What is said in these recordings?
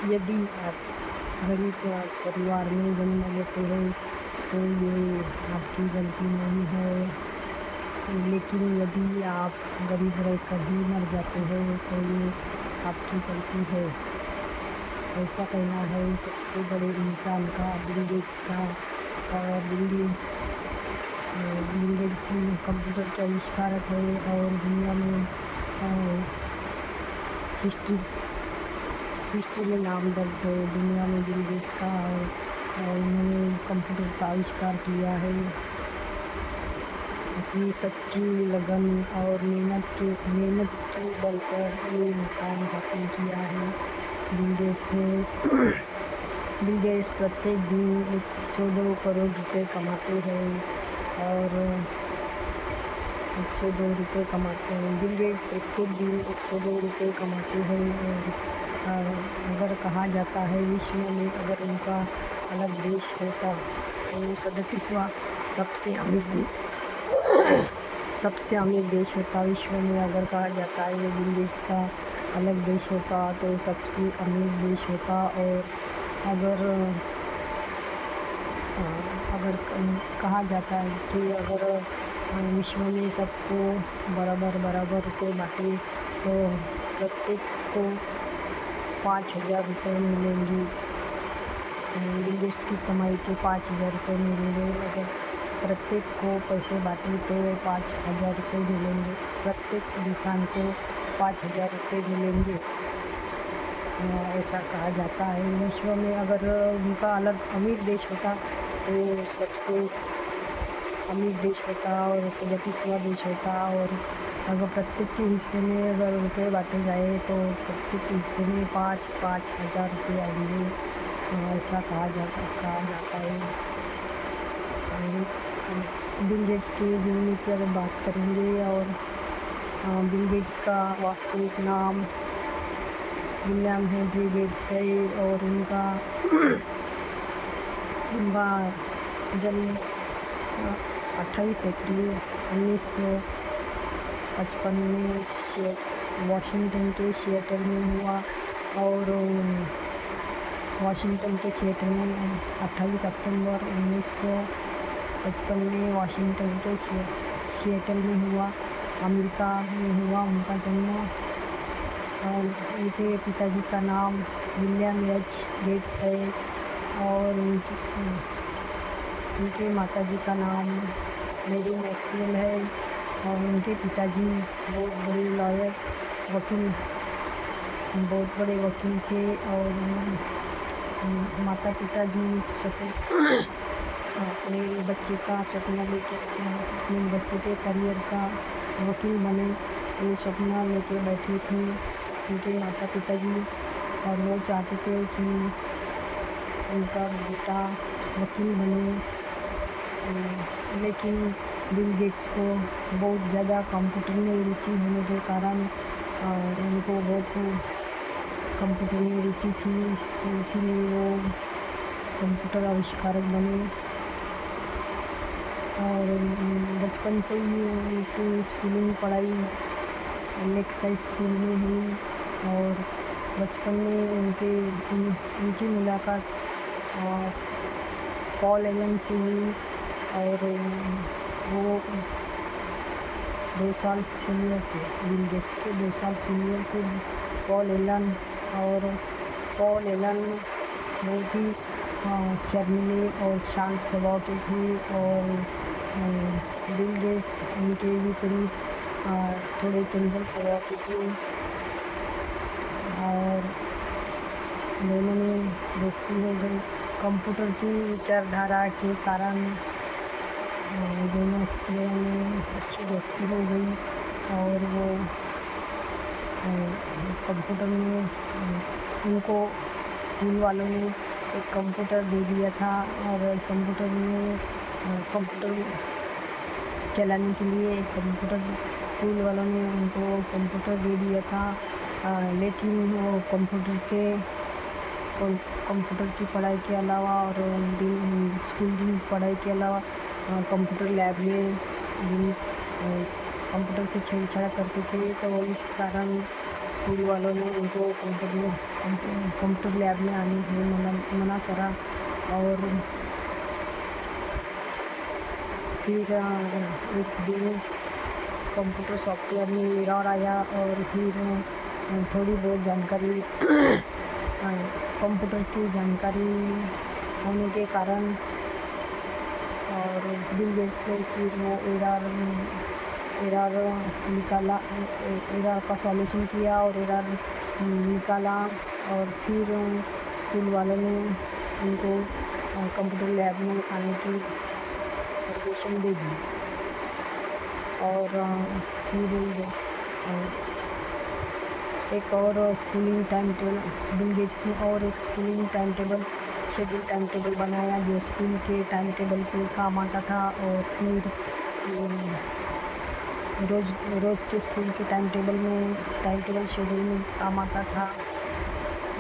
यदि आप गरीब परिवार में जन्म लेते हैं तो ये आपकी गलती नहीं है, लेकिन यदि आप गरीब रहकर ही मर जाते हैं तो ये आपकी गलती है। ऐसा कहना है सबसे बड़े इंसान का, बिल गेट्स का। और बिल गेट्स कंप्यूटर के आविष्कारक है और दुनिया में हिस्ट्री में नाम दर्ज है दुनिया में बिल गेट्स का। और उन्होंने कंप्यूटर का आविष्कार किया है। अपनी सच्ची लगन और मेहनत के बल पर ये मुकाम हासिल किया है बिल गेट्स ने। बिल गेट्स प्रत्येक दिन 102 करोड़ रुपए कमाते हैं और 102 रुपये कमाते हैं। बिल गेट्स प्रत्येक दिन 102 रुपये कमाते हैं। और अगर कहा जाता है विश्व में अगर उनका अलग देश होता तो 37वां सबसे अमीर देश होता विश्व में। अगर कहा जाता है बिल गेट्स का अलग देश होता तो सबसे अमीर देश होता। और अगर कहा जाता है कि अगर विश्व में सबको बराबर रुपये बांटे तो प्रत्येक को 5,000 रुपये मिलेंगे। बिल गेट्स की कमाई के 5,000 रुपये मिलेंगे। अगर प्रत्येक को पैसे बांटे तो 5,000 रुपये मिलेंगे। प्रत्येक इंसान को 5,000 रुपये मिलेंगे, ऐसा कहा जाता है। विश्व में अगर उनका अलग अमीर देश होता तो सबसे अमीर देश होता और 37वां देश होता। और अगर प्रत्येक के हिस्से में अगर रुपये बांटे जाए तो प्रत्येक के हिस्से में 5,000 रुपये आएंगे, ऐसा कहा जाता है। बिल गेट्स की जीवनी पर बात करेंगे। और बिल गेट्स का वास्तविक नाम विलियम हेनरी गेट्स है और उनका जन्म 28 अप्रैल 1955 में वाशिंगटन के सिएटल में हुआ। और वाशिंगटन के सिएटल में 28 अक्टूबर 1955 में वाशिंगटन के सिएटल में हुआ, अमेरिका में हुआ उनका जन्म। और उनके पिताजी का नाम विलियम एच गेट्स है और उनके माताजी का नाम मेरी मैक्सवेल है। और उनके पिताजी बहुत बड़े वकील थे। और माता पिताजी अपने बच्चे का सपना लेके अपने बच्चे के करियर का वकील बने ये सपना लेके बैठे थे उनके माता पिताजी। और वो चाहते थे कि उनका बेटा वकील बने, लेकिन बिल गेट्स को बहुत ज़्यादा कंप्यूटर में रुचि होने के कारण उनको बहुत कंप्यूटर में रुचि थी, इसीलिए वो कंप्यूटर आविष्कारक बने। और बचपन से ही उनकी स्कूलिंग पढ़ाई लेक साइड स्कूल में हुई। और बचपन में उनकी मुलाकात पॉल एलन से हुई। और वो 2 साल सीनियर थे, बिल गेट्स के 2 साल सीनियर थे पॉल एलन। और पॉल एलन बहुत ही शर्मीले और शांत स्वभाव के थे। और बिल गेट्स उनके विपरीत थोड़े चंचल स्वभाव के थे। और दोनों में दोस्ती हो गई कंप्यूटर की विचारधारा के कारण। दोनों में अच्छी दोस्ती हो गई। और वो कंप्यूटर में उनको स्कूल वालों ने एक कंप्यूटर दे दिया था। और कंप्यूटर चलाने के लिए एक कंप्यूटर स्कूल वालों ने उनको कंप्यूटर दे दिया था। लेकिन वो कंप्यूटर की पढ़ाई के अलावा और स्कूल की पढ़ाई के अलावा कंप्यूटर लैब में कंप्यूटर से छेड़छाड़ करते थे। तो इस कारण स्कूल वालों ने उनको कंप्यूटर लैब में आने से मना करा। और फिर एक दिन कंप्यूटर सॉफ्टवेयर में एरर आया और फिर थोड़ी बहुत जानकारी कंप्यूटर की जानकारी होने के कारण और बिल गेट्स ने फिर वो एरर निकाला, एरर का सॉल्यूशन किया और एरर निकाला। और फिर स्कूल वालों ने उनको कंप्यूटर लैब में आने की परमिशन दे दी। और फिर एक और schooling time table Bill Gates ने और एक schooling time table schedule time table बनाया जो स्कूल के टाइम टेबल पे काम आता था। और फिर रोज़ के स्कूल के टाइम टेबल शेड्यूल में काम आता था।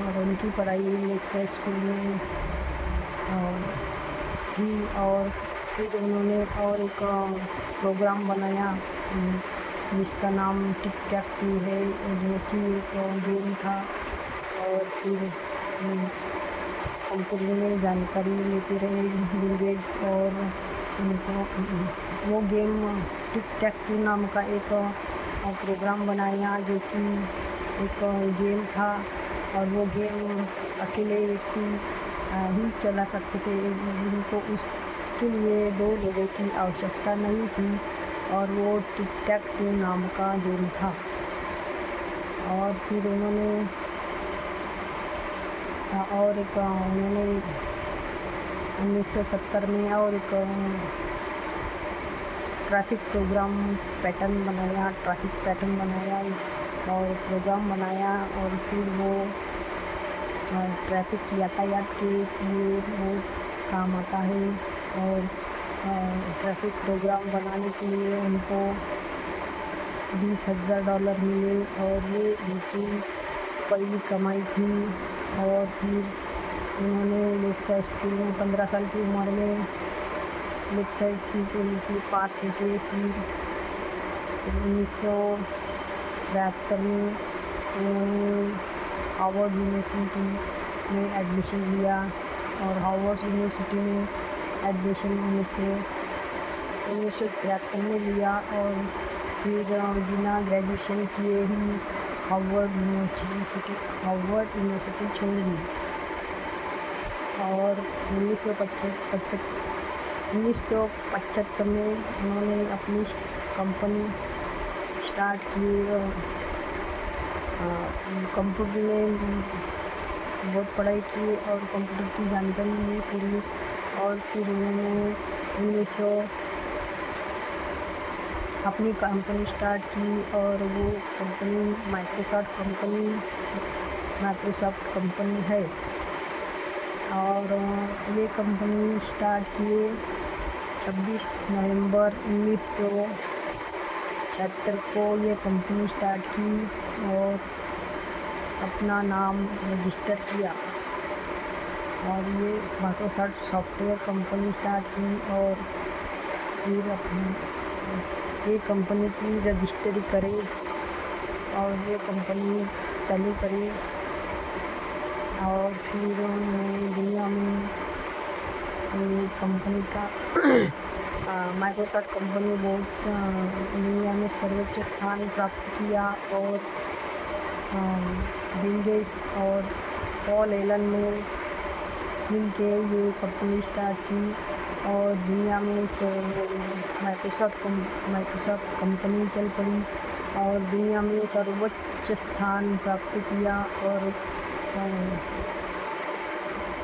और उनकी पढ़ाई लेक्चर स्कूल में थी। और फिर उन्होंने और एक प्रोग्राम बनाया जिसका नाम टिक टैक टू है, जो कि एक गेम था। और फिर कंप्यूटर में जानकारी लेते रहे बिल गेट्स और उनको वो गेम टिक टैक टू नाम का एक प्रोग्राम बनाया जो कि एक गेम था। और वो गेम अकेले व्यक्ति ही चला सकते थे, उनको उसके लिए 2 लोगों की आवश्यकता नहीं थी। और वो टिक टैक टू नाम का गेम था। और फिर उन्होंने और एक उन्होंने 1970 में और एक ट्रैफिक पैटर्न बनाया और प्रोग्राम बनाया। और फिर वो ट्रैफिक यातायात के लिए वो काम आता है। और ट्रैफिक प्रोग्राम बनाने के लिए उनको $20,000 मिले और ये उनकी पहली कमाई थी। और फिर उन्होंने लेक्साइड स्कूल में 15 साल की उम्र में लेक्साइड स्कूल से पास होकर फिर 1973 में उन्होंने हार्वर्ड यूनिवर्सिटी में एडमिशन लिया। और हार्वर्ड यूनिवर्सिटी में एडमिशन 1973 में लिया। और फिर बिना ग्रेजुएशन किए ही हार्वर्ड यूनिवर्सिटी छोड़ दी। और 1975 में उन्होंने अपनी कंपनी स्टार्ट की। कंप्यूटर में बहुत पढ़ाई की और कंप्यूटर की जानकारी ली पूरी। और फिर उन्होंने अपनी कंपनी स्टार्ट की और वो कंपनी माइक्रोसॉफ्ट कंपनी है। और ये कंपनी स्टार्ट किए 26 नवंबर 1976 को ये कंपनी स्टार्ट की और अपना नाम रजिस्टर किया। और ये माइक्रोसॉफ्ट सॉफ्टवेयर कंपनी स्टार्ट की। और फिर ये कंपनी की रजिस्ट्री करे और ये कंपनी चालू करी। और फिर दुनिया में कंपनी का माइक्रोसॉफ्ट कंपनी बहुत दुनिया में सर्वोच्च स्थान प्राप्त किया। और बिल गेट्स और पॉल एलन ने मिलके ये कंपनी स्टार्ट की और दुनिया में माइक्रोसॉफ्ट कंपनी चल पड़ी और दुनिया में सर्वोच्च स्थान प्राप्त किया। और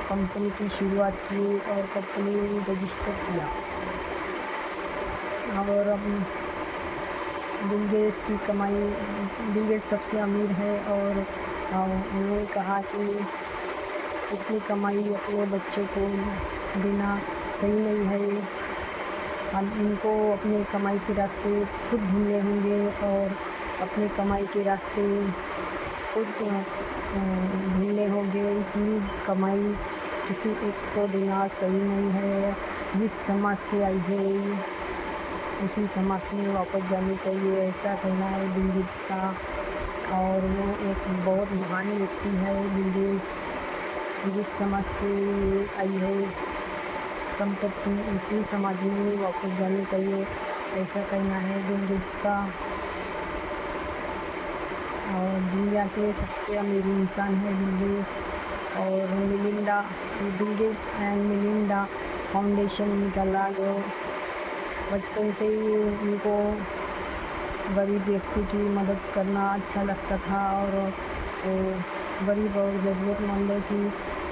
कंपनी की शुरुआत की और कंपनी रजिस्टर किया। और अब बिल गेट्स सबसे अमीर है। और उन्होंने कहा कि इतनी कमाई अपने बच्चों को देना सही नहीं है, हम इनको अपने कमाई के रास्ते खुद ढूंढने होंगे और अपने कमाई के रास्ते खुद ढूंढने होंगे। इतनी कमाई किसी एक को देना सही नहीं है। जिस समाज से आई है उसी समाज में वापस जानी चाहिए, ऐसा कहना है बिल गेट्स का। और वो एक बहुत महान व्यक्ति है बिल गेट्स। जिस समाज से आई है संपत्ति उसी समाज में वापस जानी चाहिए, ऐसा कहना है बिल गेट्स का। और दुनिया के सबसे अमीर इंसान है बिल गेट्स। और Bill Gates and Melinda foundation निकाला, जो बचपन से ही उनको गरीब व्यक्ति की मदद करना अच्छा लगता था, और वो गरीब और ज़रूरतमंदों की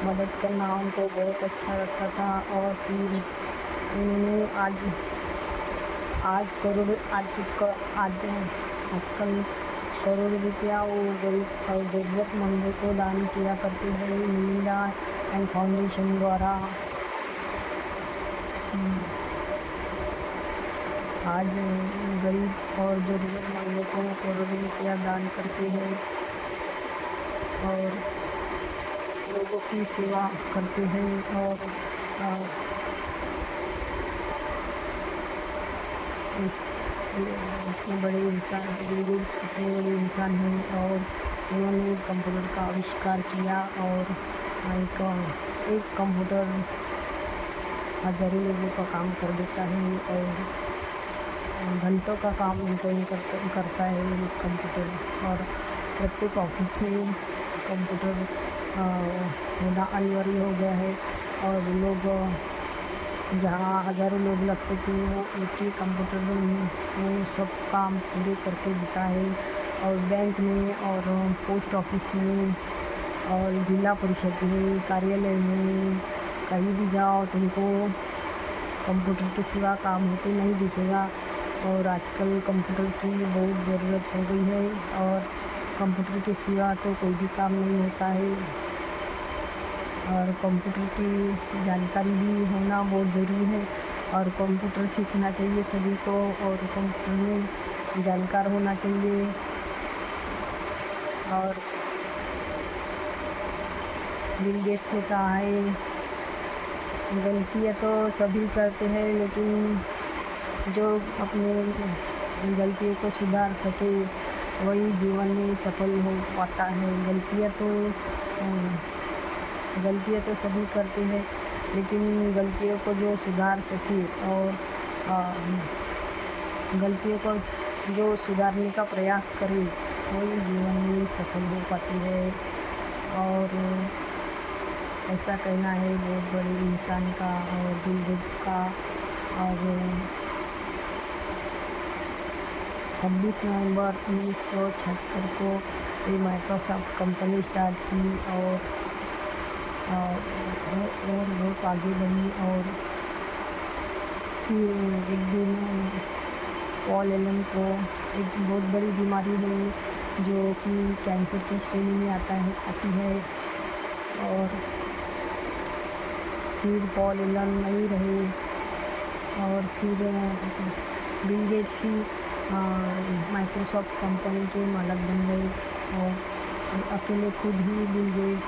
मदद करना उनको बहुत अच्छा लगता था। और फिर उन्होंने आजकल करोड़ों रुपया वो गरीब और ज़रूरतमंदों को दान किया करते हैं मिलिंडा एंड फाउंडेशन द्वारा। आज गरीब और ज़रूरतमंदों को करोड़ों रुपया दान करते हैं और लोगों की सेवा करते हैं। और इतने बड़े इंसान बिल गेट्स इतने बड़े इंसान हैं, और उन्होंने कंप्यूटर का आविष्कार किया। और एक कंप्यूटर हज़ारों लोगों का काम कर देता है, और घंटों का काम करता है एक कंप्यूटर। और प्रत्येक ऑफिस में कंप्यूटर होना अनिवार्य हो गया है, और लोग जहाँ हज़ारों लोग लगते थे वो एक ही कंप्यूटर में वो सब काम पूरे करके देता है। और बैंक में और पोस्ट ऑफिस में और जिला परिषद में, कार्यालय में, कहीं भी जाओ तुमको कंप्यूटर के सिवा काम होते नहीं दिखेगा। और आजकल कंप्यूटर की बहुत ज़रूरत हो गई है, और कंप्यूटर के सिवा तो कोई भी काम नहीं होता है। और कंप्यूटर की जानकारी भी होना बहुत ज़रूरी है, और कंप्यूटर सीखना चाहिए सभी को, और कंप्यूटर में जानकार होना चाहिए। और बिल गेट्स ने कहा है गलतियाँ तो सभी करते हैं, लेकिन जो अपने गलतियों को सुधार सके वही जीवन में सफल हो पाता है। गलतियाँ तो सभी करते हैं, लेकिन गलतियों को जो सुधार सके और गलतियों को जो सुधारने का प्रयास करे वही जीवन में सफल हो पाती है। और ऐसा कहना है बहुत बड़े इंसान का, और बिल गेट्स का। और 26 नवंबर 1976 को ये माइक्रोसॉफ्ट कंपनी स्टार्ट की, और बहुत आगे बढ़ी। और फिर एक दिन पॉल एलन को एक बहुत बड़ी बीमारी हुई, जो कि कैंसर की श्रेणी में आती है। और फिर पॉल एलन नहीं रहे, और फिर बिल गेट्स ही माइक्रोसॉफ्ट कंपनी के मालिक बन गए, और अकेले खुद ही बिल गेट्स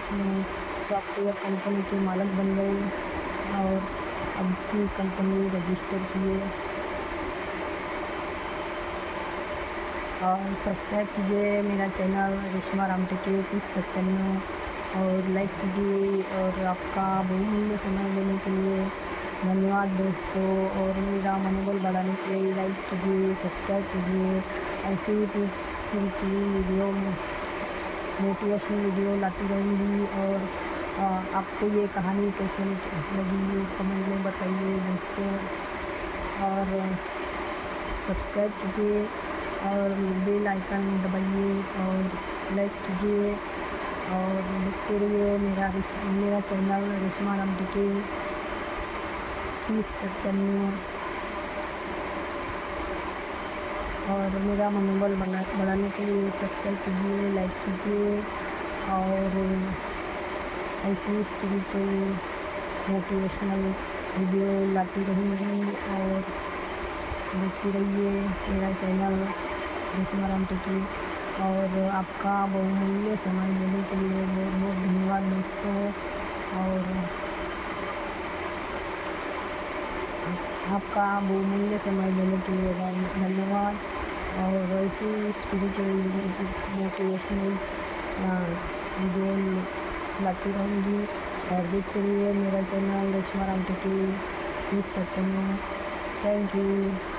सॉफ्टवेयर कंपनी के मालिक बन गए, और अपनी कंपनी रजिस्टर किए। और सब्सक्राइब कीजिए मेरा चैनल रेशमा रामटेके 3097, और लाइक कीजिए। और आपका बहुमूल्य समय देने के लिए धन्यवाद दोस्तों। और मेरा मनोबल बढ़ाने के लिए लाइक कीजिए, सब्सक्राइब कीजिए। ऐसे ही स्पिरिचुअल वीडियो, मोटिवेशन वीडियो लाती रहूँगी। और आपको ये कहानी कैसे लगी ये कमेंट में बताइए दोस्तों। और सब्सक्राइब कीजिए, और बेल आइकन दबाइए, और लाइक कीजिए, और देखते रहिए मेरा चैनल रेशमा रामटेके 3097। और मेरा मनोबल बढ़ाने के लिए सब्सक्राइब कीजिए, लाइक कीजिए। और ऐसी स्पिरिचुअल मोटिवेशनल वीडियो लाती रहूँगी, और देखते रहिए मेरा चैनल रेशमा रामटेके। और आपका बहुमूल्य समय देने के लिए बहुत बहुत धन्यवाद दोस्तों। और आपका बहुमूल्य समय देने के लिए धन्यवाद। और ऐसी स्पिरिचुअल मोटिवेशनल वीडियो लाती रहूँगी। और देखते रहिए मेरा channel Reshma Ramteke 3097। Thank you.